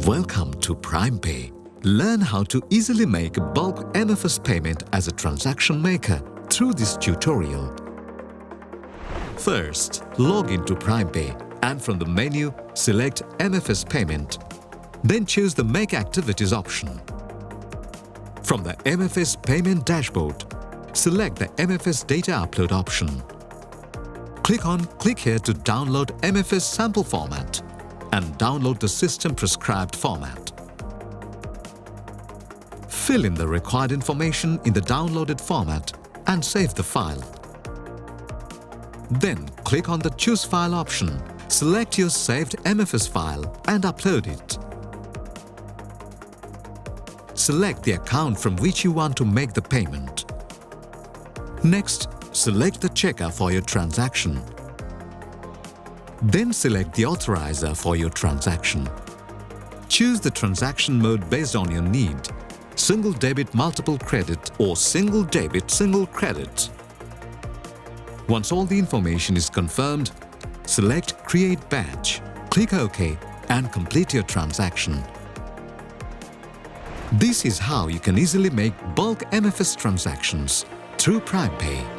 Welcome to PrimePay. Learn how to easily make bulk MFS payment as a transaction maker through this tutorial. First, log into PrimePay and from the menu, select MFS Payment. Then choose the Make Activities option. From the MFS Payment dashboard, select the MFS Data Upload option. Click on Click here to download MFS sample format and download the system-prescribed format. Fill in the required information in the downloaded format and save the file. Then click on the Choose File option, select your saved MFS file and upload it. Select the account from which you want to make the payment. Next, select the checker for your transaction. Then select the authorizer for your transaction. Choose the transaction mode based on your need: single debit, multiple credit, or single debit, single credit. Once all the information is confirmed, select Create Badge, click OK and complete your transaction. This is how you can easily make bulk MFS transactions through PrimePay.